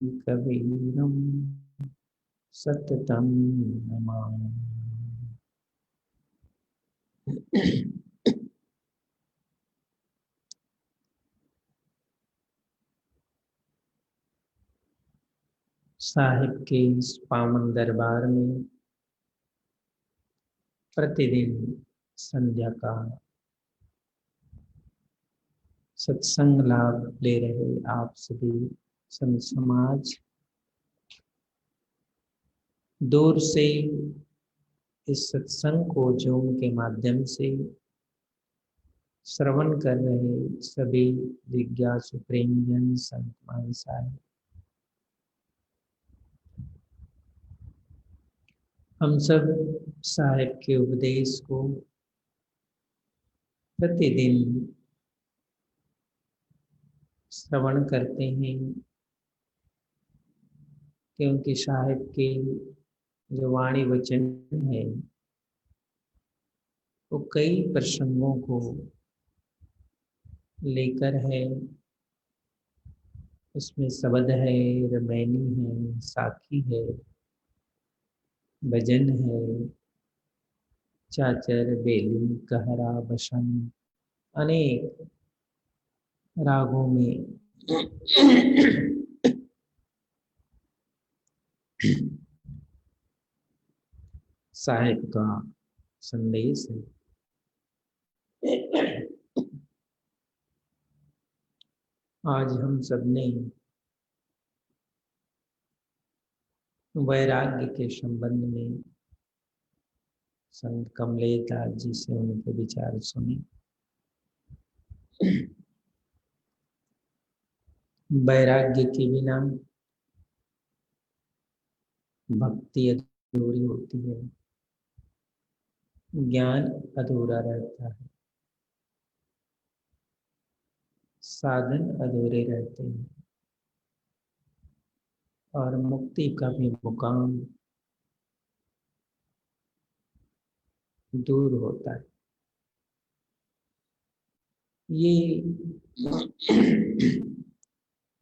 कबीरं सततं नमामि। साहिब के इस पावन दरबार में प्रतिदिन संध्या का सत्संग लाभ ले रहे आप सभी संत समाज, दूर से इस सत्संग को जूम के माध्यम से श्रवण कर रहे सभी जिज्ञासु प्रेमजन संत महानुभाव, हम सब साहिब के उपदेश को प्रतिदिन श्रवण करते हैं, क्योंकि साहिब के जो वाणी वचन है वो कई प्रसंगों को लेकर है। उसमें शब्द है, रमैनी है, साखी है, भजन है, चाचर, बेली, कहरा, बसन, अनेक रागों में साहिब का संदेश है। आज हम सब ने वैराग्य के संबंध में संत कमलेश जी से उनके विचार सुने। वैराग्य के बिना भक्ति अधूरी होती है, ज्ञान अधूरा रहता है, साधन अधूरे रहते हैं और मुक्ति का भी मुकाम दूर होता है। ये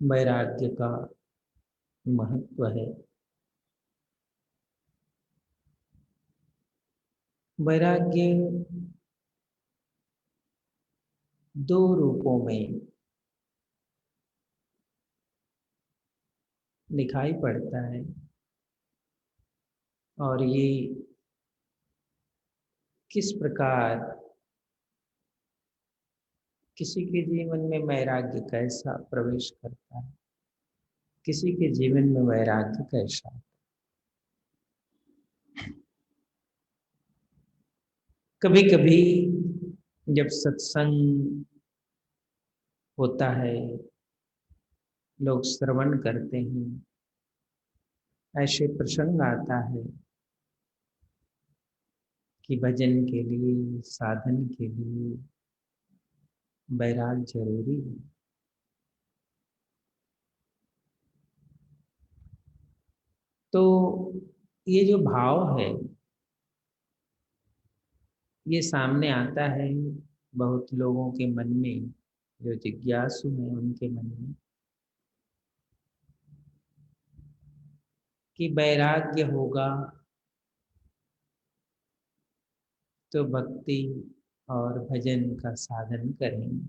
वैराग्य का महत्व है। वैराग्य दो रूपों में दिखाई पड़ता है और ये किस प्रकार किसी के जीवन में वैराग्य कैसा प्रवेश करता है, किसी के जीवन में वैराग्य कैसा। कभी कभी जब सत्संग होता है, लोग श्रवण करते हैं, ऐसे प्रसंग आता है कि भजन के लिए, साधन के लिए वैराग जरूरी है। तो ये जो भाव है ये सामने आता है बहुत लोगों के मन में, जो जिज्ञासु हैं उनके मन में, कि वैराग्य होगा तो भक्ति और भजन का साधन करेंगे।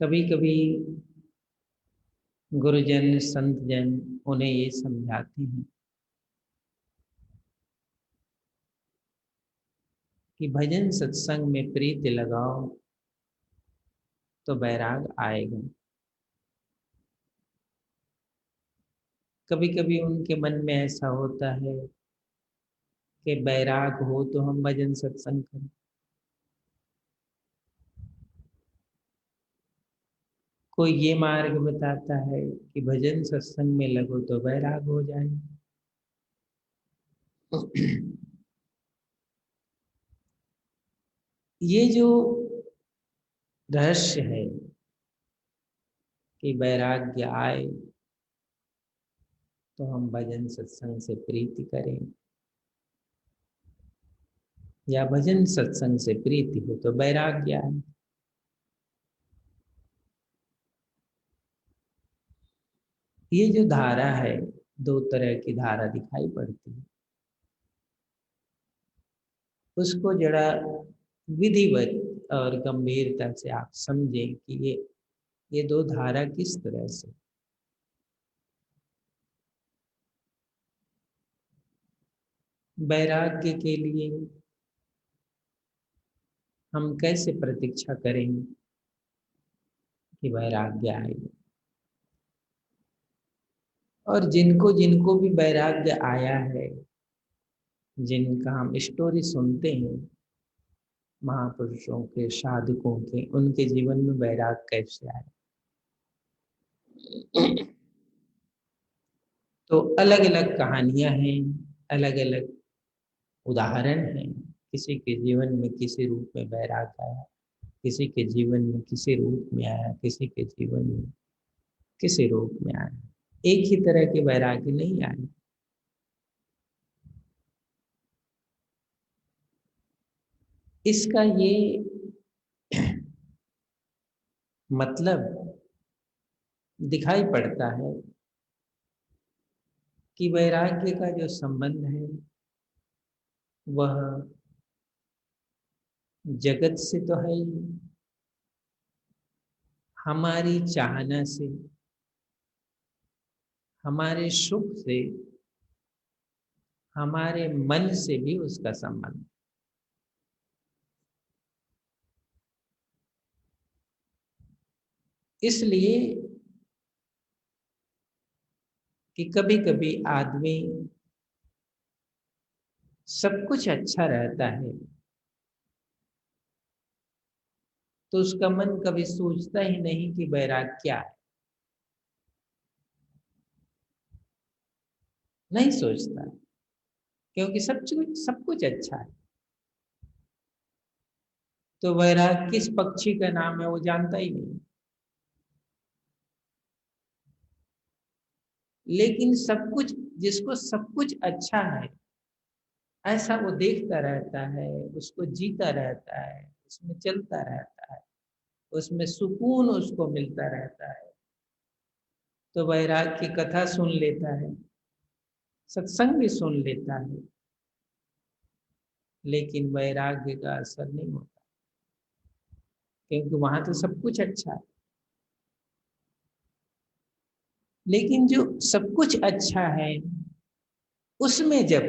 कभी कभी गुरुजन संतजन उन्हें ये समझाते हैं कि भजन सत्संग में प्रीति लगाओ तो वैराग आएगा। कभी कभी उनके मन में ऐसा होता है कि वैराग हो तो हम भजन सत्संग करें। कोई ये मार्ग बताता है कि भजन सत्संग में लगो तो वैराग हो जाए। ये जो रहस्य है कि वैराग्य आए तो हम भजन सत्संग से प्रीति करें, या भजन सत्संग से प्रीति हो तो वैराग्य आए। ये जो धारा है, दो तरह की धारा दिखाई पड़ती है। उसको जरा विधिवत और गंभीरता से आप समझें कि ये दो धारा किस तरह से। वैराग्य के लिए हम कैसे प्रतीक्षा करेंगे कि वैराग्य आए। और जिनको जिनको भी वैराग्य आया है, जिनका हम स्टोरी सुनते हैं, महापुरुषों के, साधकों के, उनके जीवन में वैराग्य कैसे आए, तो अलग अलग कहानियां हैं, अलग अलग उदाहरण हैं। किसी के जीवन में किसी रूप में वैराग्य आया, किसी के जीवन में किसी रूप में आया, किसी के जीवन में किसी रूप में आया। एक ही तरह के वैराग्य नहीं आए। इसका ये मतलब दिखाई पड़ता है कि वैराग्य का जो संबंध है वह जगत से तो है ही, हमारी चाहना से, हमारे सुख से, हमारे मन से भी उसका संबंध। इसलिए कि कभी कभी आदमी, सब कुछ अच्छा रहता है तो उसका मन कभी सोचता ही नहीं कि वैराग्य क्या है, नहीं सोचता, क्योंकि सब कुछ अच्छा है। तो वैराग्य किस पक्षी का नाम है वो जानता ही नहीं। लेकिन सब कुछ, जिसको सब कुछ अच्छा है, ऐसा वो देखता रहता है, उसको जीता रहता है, उसमें चलता रहता है, उसमें सुकून उसको मिलता रहता है, तो वैराग्य की कथा सुन लेता है, सत्संग भी सुन लेता है, लेकिन वैराग्य का असर नहीं होता, क्योंकि वहां तो सब कुछ अच्छा है। लेकिन जो सब कुछ अच्छा है उसमें जब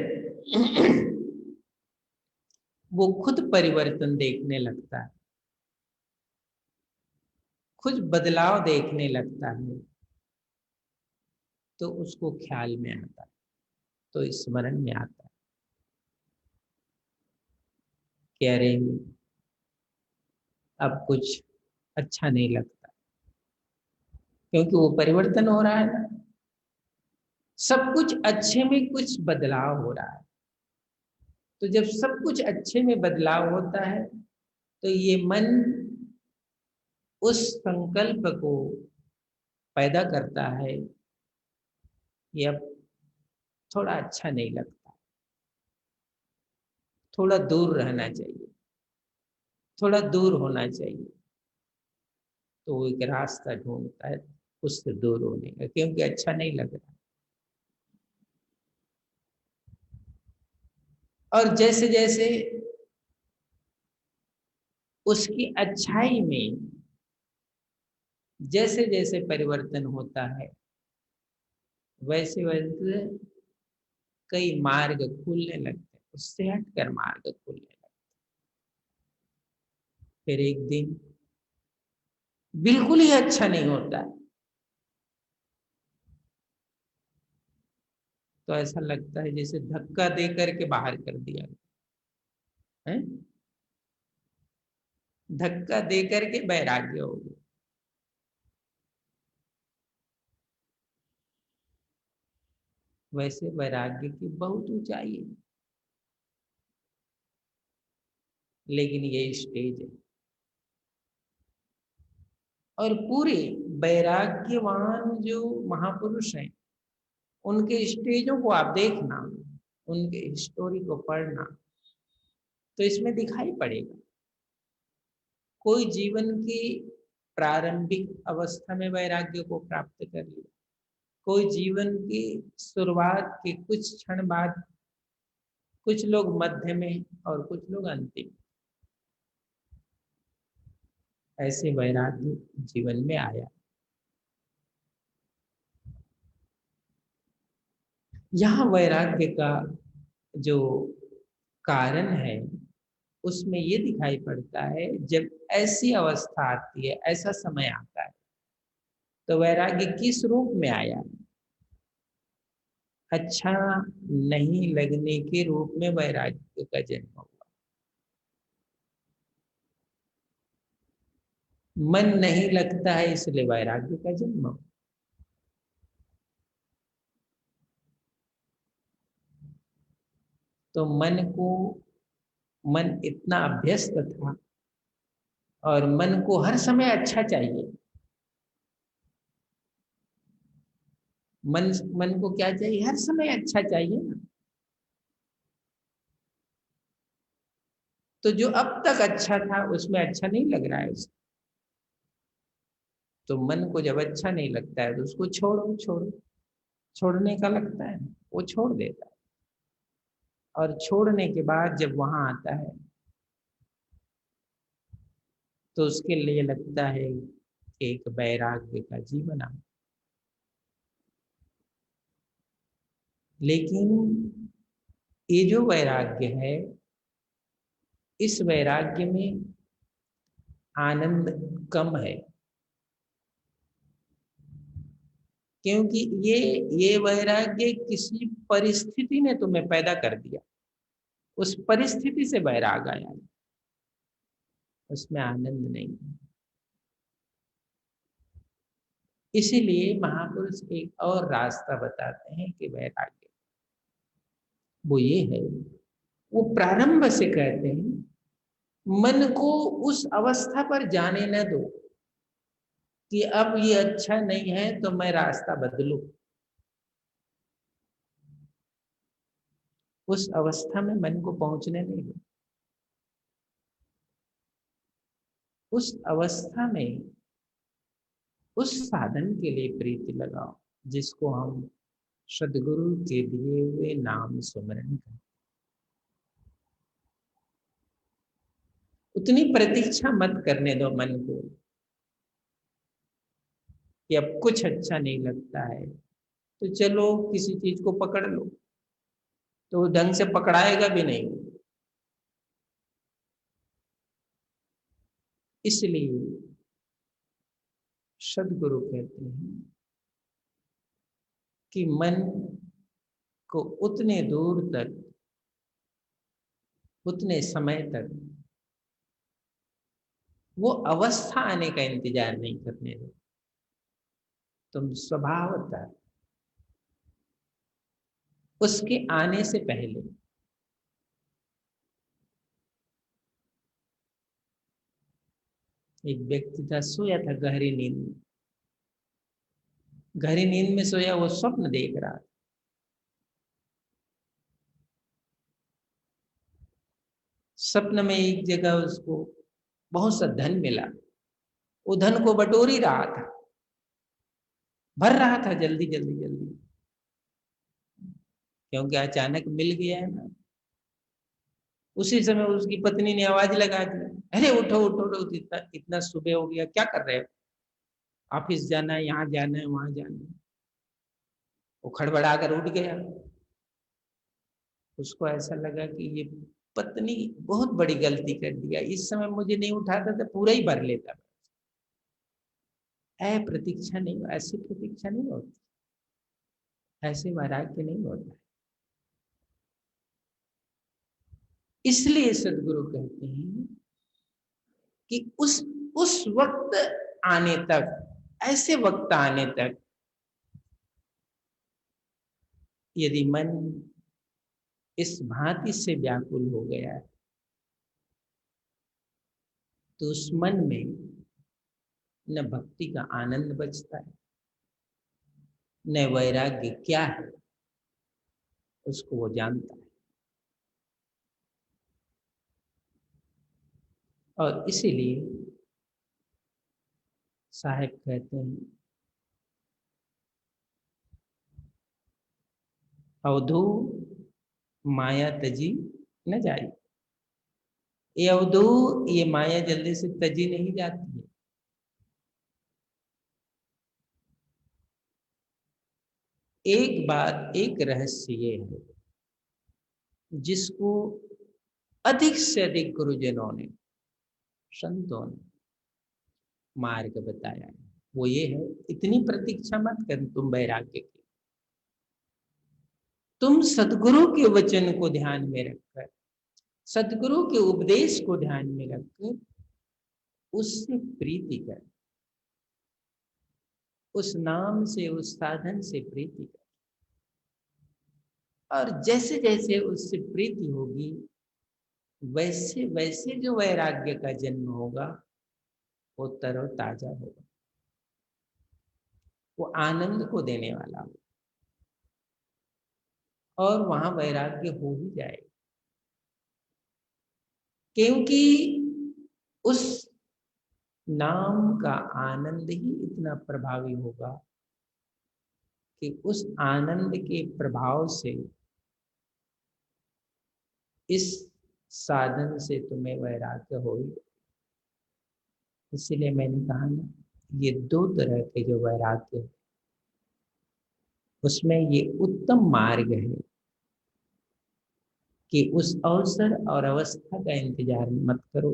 वो खुद परिवर्तन देखने लगता है, खुद बदलाव देखने लगता है, तो उसको ख्याल में आता है, तो स्मरण में आता है कि अरे अब कुछ अच्छा नहीं लगता, क्योंकि वो परिवर्तन हो रहा है ना। सब कुछ अच्छे में कुछ बदलाव हो रहा है, तो जब सब कुछ अच्छे में बदलाव होता है तो ये मन उस संकल्प को पैदा करता है कि अब थोड़ा अच्छा नहीं लगता, थोड़ा दूर रहना चाहिए, थोड़ा दूर होना चाहिए। तो वो एक रास्ता ढूंढता है उससे दूर होने का, क्योंकि अच्छा नहीं लग रहा। और जैसे जैसे उसकी अच्छाई में जैसे जैसे परिवर्तन होता है, वैसे वैसे कई मार्ग खुलने लगते हैं, उससे हटकर मार्ग खुलने लगते। फिर एक दिन बिल्कुल ही अच्छा नहीं होता, तो ऐसा लगता है जैसे धक्का दे करके बाहर कर दिया है, धक्का दे करके वैराग्य हो गया। वैसे वैराग्य की बहुत ऊंचाई है, लेकिन ये स्टेज है। और पूरे वैराग्यवान जो महापुरुष हैं, उनके स्टेजों को आप देखना, उनके स्टोरी को पढ़ना, तो इसमें दिखाई पड़ेगा। कोई जीवन की प्रारंभिक अवस्था में वैराग्य को प्राप्त कर लिया, कोई जीवन की शुरुआत के कुछ क्षण बाद, कुछ लोग मध्य में और कुछ लोग अंतिम, ऐसे वैराग्य जीवन में आया। यहाँ वैराग्य का जो कारण है उसमें ये दिखाई पड़ता है, जब ऐसी अवस्था आती है, ऐसा समय आता है, तो वैराग्य किस रूप में आया? अच्छा नहीं लगने के रूप में वैराग्य का जन्म हुआ। मन नहीं लगता है इसलिए वैराग्य का जन्म हुआ। तो मन इतना अभ्यस्त था और मन को हर समय अच्छा चाहिए। मन मन को क्या चाहिए? हर समय अच्छा चाहिए ना। तो जो अब तक अच्छा था उसमें अच्छा नहीं लग रहा है उसको। तो मन को जब अच्छा नहीं लगता है तो उसको छोड़ो छोड़ो, छोड़ने का लगता है, वो छोड़ देता है। और छोड़ने के बाद जब वहां आता है तो उसके लिए लगता है कि एक वैराग्य का जीवन आ। लेकिन ये जो वैराग्य है, इस वैराग्य में आनंद कम है, क्योंकि ये वैराग्य किसी परिस्थिति ने तुम्हें पैदा कर दिया, उस परिस्थिति से वैराग आया, उसमें आनंद नहीं है। इसीलिए महापुरुष एक और रास्ता बताते हैं कि वैराग्य वो ये है, वो प्रारंभ से कहते हैं मन को उस अवस्था पर जाने न दो कि अब ये अच्छा नहीं है तो मैं रास्ता बदलूं। उस अवस्था में मन को पहुंचने नहीं दो। उस अवस्था में उस साधन के लिए प्रीति लगाओ जिसको हम सदगुरु के दिए हुए नाम सुमरन करते। उतनी प्रतीक्षा मत करने दो मन को कि अब कुछ अच्छा नहीं लगता है तो चलो किसी चीज को पकड़ लो, तो ढंग से पकड़ाएगा भी नहीं। इसलिए सदगुरु कहते हैं कि मन को उतने दूर तक, उतने समय तक वो अवस्था आने का इंतजार नहीं करने दो। तुम स्वभावतः उसके आने से पहले एक व्यक्ति था, सोया था गहरी नींद में। गहरी नींद में सोया, वो स्वप्न देख रहा था। स्वप्न में एक जगह उसको बहुत सा धन मिला। वो धन को बटोर ही रहा था, भर रहा था जल्दी जल्दी जल्दी, क्योंकि अचानक मिल गया है ना। उसी समय उसकी पत्नी ने आवाज लगा दी, अरे उठो उठो उठो, इतना इतना सुबह हो गया, क्या कर रहे हो? ऑफिस जाना है, यहाँ जाना है, वहां जाना है। वो खड़बड़ा कर उठ गया। उसको ऐसा लगा कि ये पत्नी बहुत बड़ी गलती कर दिया, इस समय मुझे नहीं उठाता तो पूरा ही भर लेता। प्रतीक्षा नहीं, ऐसी प्रतीक्षा नहीं होती, ऐसे वैराग्य नहीं होता। इसलिए सदगुरु कहते हैं कि उस वक्त आने तक, ऐसे वक्त आने तक यदि मन इस भांति से व्याकुल हो गया है तो उस मन में न भक्ति का आनंद बचता है, न वैराग्य क्या है उसको वो जानता है। और इसीलिए साहेब कहते हैं अवधू माया तजी न जाई। ये अवधू, ये माया जल्दी से तजी नहीं जाती है। एक बात, एक रहस्य ये है जिसको अधिक से अधिक गुरुजनों ने, संतों ने मार्ग बताया है, वो ये है, इतनी प्रतीक्षा मत कर तुम वैराग्य की। तुम सदगुरु के वचन को ध्यान में रखकर, सदगुरु के उपदेश को ध्यान में रखकर उससे प्रीति कर, उस नाम से, उस साधन से प्रीति कर। और जैसे जैसे उससे प्रीति होगी, वैसे वैसे जो वैराग्य का जन्म होगा वो तरोताजा होगा, वो आनंद को देने वाला होगा, और वहां वैराग्य हो ही जाएगा। क्योंकि उस नाम का आनंद ही इतना प्रभावी होगा कि उस आनंद के प्रभाव से इस साधन से तुम्हें वैराग्य हो ही। इसीलिए मैंने कहा ना, ये दो तरह के जो वैराग्य है, उसमें ये उत्तम मार्ग है कि उस अवसर और अवस्था का इंतजार मत करो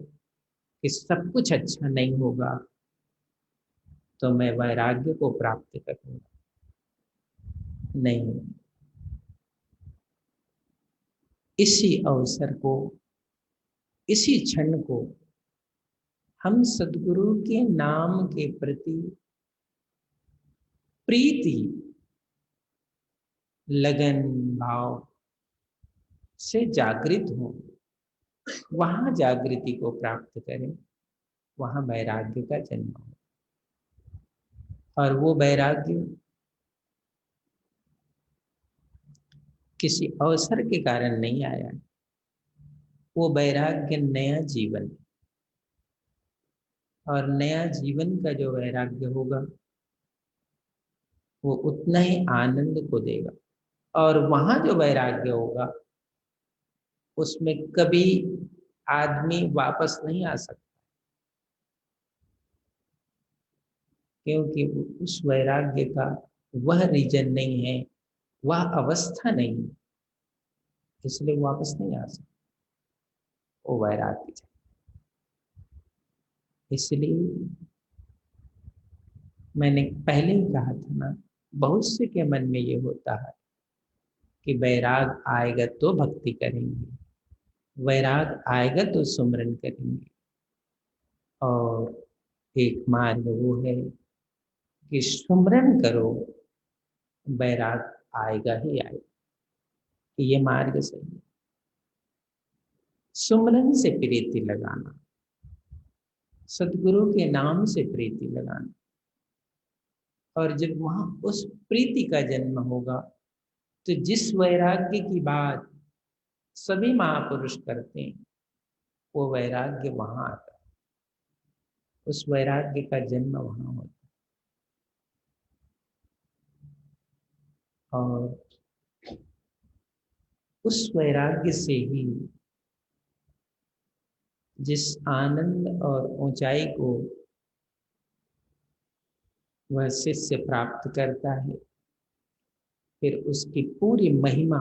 कि सब कुछ अच्छा नहीं होगा तो मैं वैराग्य को प्राप्त करूंगा। नहीं, इसी अवसर को, इसी क्षण को हम सद्गुरु के नाम के प्रति प्रीति, लगन भाव से जागृत हो, वहां जागृति को प्राप्त करें, वहां वैराग्य का जन्म हो। और वो वैराग्य किसी अवसर के कारण नहीं आया, वो वैराग्य नया जीवन, और नया जीवन का जो वैराग्य होगा वो उतना ही आनंद को देगा। और वहां जो वैराग्य होगा उसमें कभी आदमी वापस नहीं आ सकता, क्योंकि उस वैराग्य का वह रीजन नहीं है, वह अवस्था नहीं है, इसलिए वापस नहीं आ सकता वो वैराग्य। इसलिए मैंने पहले ही कहा था ना, बहुत से के मन में ये होता है कि वैराग आएगा तो भक्ति करेंगे, वैराग आएगा तो सुमरन करेंगे। और एक मार्ग वो है कि सुमरन करो, वैराग आएगा ही आएगा, ये मार्ग सही है। सुमरन से प्रीति लगाना, सदगुरु के नाम से प्रीति लगाना, और जब वहां उस प्रीति का जन्म होगा तो जिस वैराग्य की बात सभी महापुरुष करते हैं वो वैराग्य वहां आता है, उस वैराग्य का जन्म वहां होता है। और उस वैराग्य से ही जिस आनंद और ऊंचाई को वह शिष्य प्राप्त करता है, फिर उसकी पूरी महिमा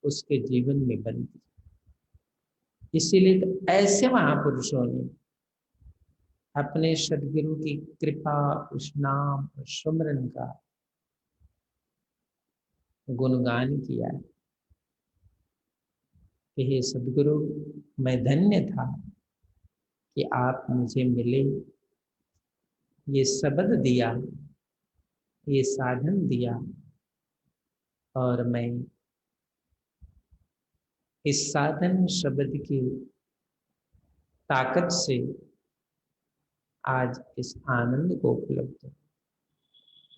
उसके जीवन में बनती है। इसीलिए तो ऐसे महापुरुषों ने अपने सदगुरु की कृपा, उस नाम और सुमरन का गुणगान किया है कि हे सदगुरु, मैं धन्य था कि आप मुझे मिले, ये शब्द दिया, ये साधन दिया, और मैं इस साधन शब्द की ताकत से आज इस आनंद को उपलब्ध हूं।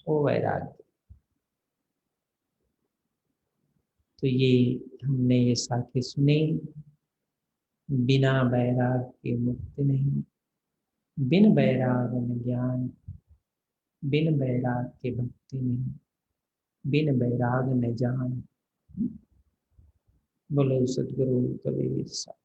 वो वैराग्य, तो ये हमने ये साथी सुने, बिना बैराग के मुक्ति नहीं, बिन बैराग न ज्ञान, बिन बैराग के भक्ति नहीं, बिन बैराग न जान। बोलो सदगुरु कबीर साहब।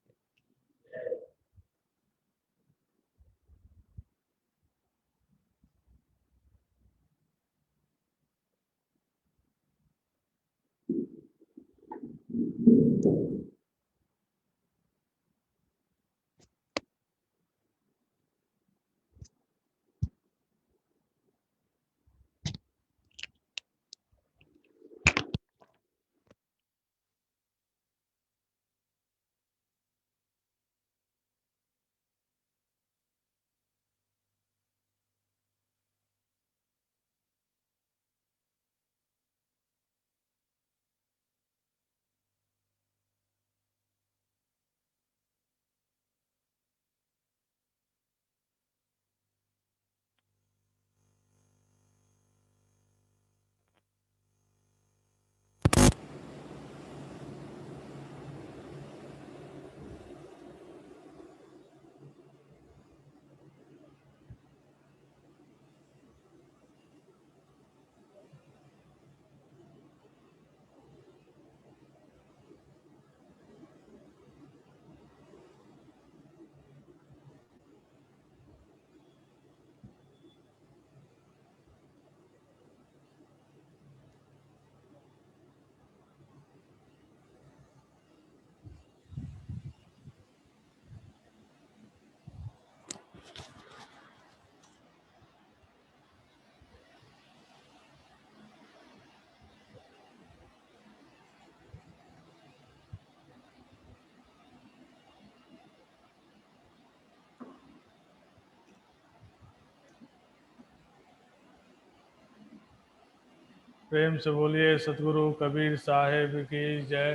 प्रेम से बोलिए सतगुरु कबीर साहेब की जय।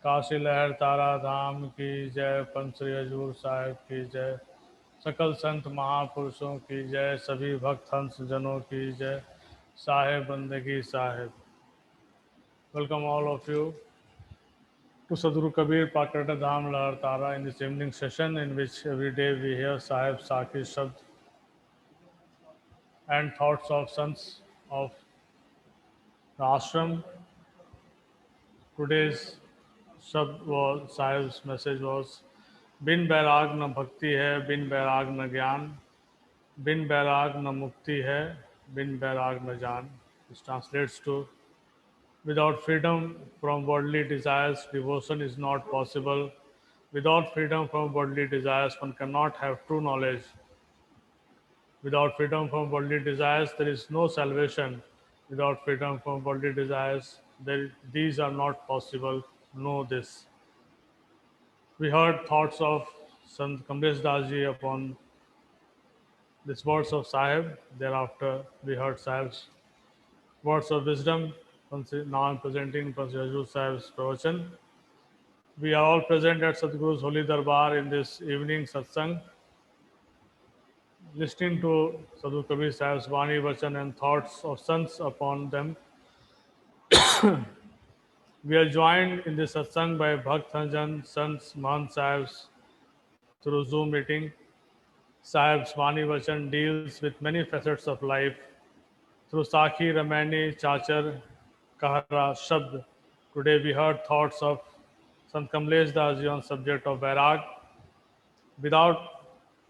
काशी लहर तारा धाम की जय। पंचरी हजूर साहेब की जय। सकल संत महापुरुषों की जय। सभी भक्त हंस जनों की जय। साहेब बंदगी साहेब। Welcome all of you to Sadhguru Kabir Prakata Dham Lahar Tara in this evening session in which every day we hear Sahib Saki Shabd and thoughts of sons of the ashram. Today's Shabd was, Sahib's message was, बिन बैराग न भक्ति है, बिन बैराग न ज्ञान, बिन बैराग न मुक्ति है, बिन बैराग न जान. This translates to, without freedom from worldly desires, devotion is not possible. Without freedom from worldly desires, one cannot have true knowledge. Without freedom from worldly desires, there is no salvation. Without freedom from worldly desires, these are not possible. Know this. We heard thoughts of Sant Kamlesh Das ji upon these words of Sahib. Thereafter, we heard Sahib's words of wisdom. Now I'm presenting Pansi Hajur Sahib's pravachan. We are all present at Sadhguru's Holy Darbar in this evening satsang, listening to Sadhu Kabir Sahib's Vani Vachan and thoughts of sons upon them. We are joined in this satsang by Bhakt Hanjan, sons Mahant Sahibs through Zoom meeting. Sahib's Vani Vachan deals with many facets of life. Through Sakhi, Ramani, Chachar, Kahara, Shabd. Today we heard thoughts of Sant Kamlesh Das ji on subject of Vairag. Without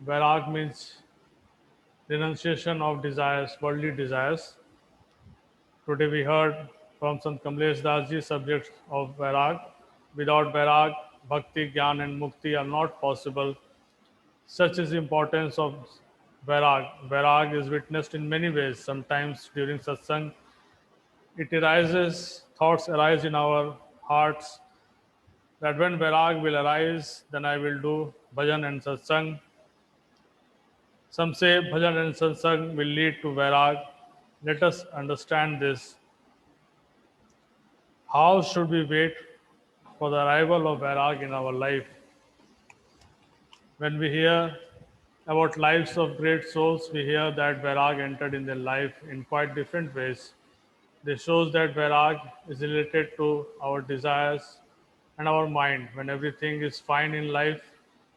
Vairag means renunciation of desires, worldly desires. Today we heard from Sant Kamlesh Das ji subject of Vairag. Without Vairag, Bhakti, Gyan and Mukti are not possible. Such is the importance of Vairag. Vairag is witnessed in many ways. Sometimes during satsang, it arises, thoughts arise in our hearts that when Vairag will arise, then I will do bhajan and satsang. Some say bhajan and satsang will lead to Vairag. Let us understand this. How should we wait for the arrival of Vairag in our life? When we hear about lives of great souls, we hear that Vairag entered in their life in quite different ways. This shows that Vairag is related to our desires and our mind. When everything is fine in life,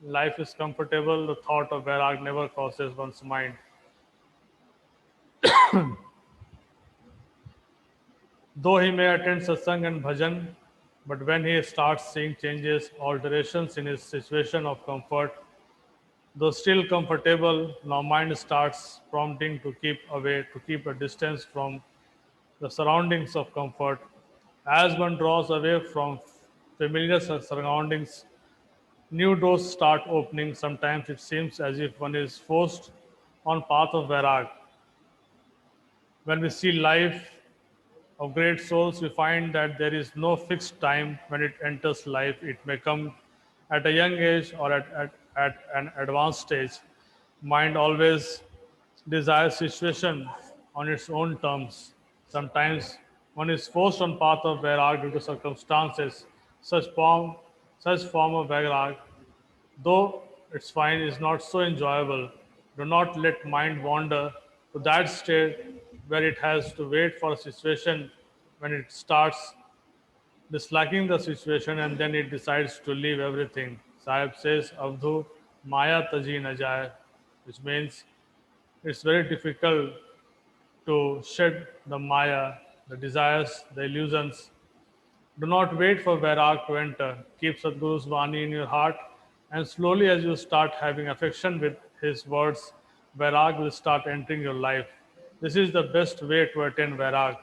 life is comfortable, the thought of Vairag never crosses one's mind. Though he may attend satsang and bhajan, But when he starts seeing changes, alterations in his situation of comfort, though still comfortable, now mind starts prompting to keep away, to keep a distance from the surroundings of comfort. As one draws away from familiar surroundings, new doors start opening. Sometimes it seems as if one is forced on path of Vairag. When we see life of great souls, we find that there is no fixed time when it enters life. It may come at a young age or at an advanced stage. Mind always desires situation on its own terms. Sometimes one is forced on path of Vairag due to circumstances. Such form, such form of Vairag, though its fine, is not so enjoyable. Do not let mind wander to that state where it has to wait for a situation when it starts disliking the situation and then it decides to leave everything. Sahib says, Avdhu Maya Taji na jaye, which means it's very difficult to shed the Maya, the desires, the illusions. Do not wait for Vairag to enter. Keep Sadhguru's Vani in your heart, and slowly, as you start having affection with his words, Vairag will start entering your life. This is the best way to attain Vairag.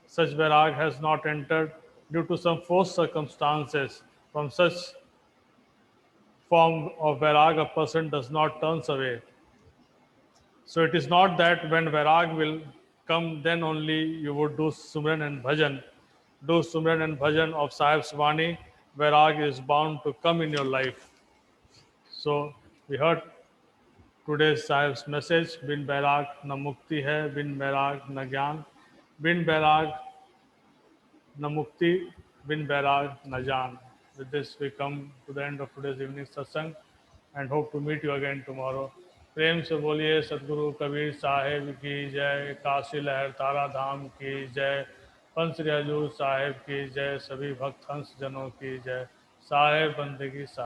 Such Vairag has not entered due to some forced circumstances. From such form of Vairag, a person does not turn away. So it is not that when Vairag will come, then only you would do Sumran and Bhajan. Do Sumran and Bhajan of Sahib's Vani, Vairag is bound to come in your life. So we heard today's Sahib's message, Bin Vairag na Mukti hai, Bin Vairag na Gyan, Bin Vairag na Mukti, Bin Vairag na Jaan. With this, we come to the end of today's evening satsang and hope to meet you again tomorrow. प्रेम से बोलिए सदगुरु कबीर साहेब की जय, काशी लहर तारा धाम की जय, पंच हजूर साहेब की जय, सभी भक्त हंस जनों की जय, साहेब बंदगी साहेब।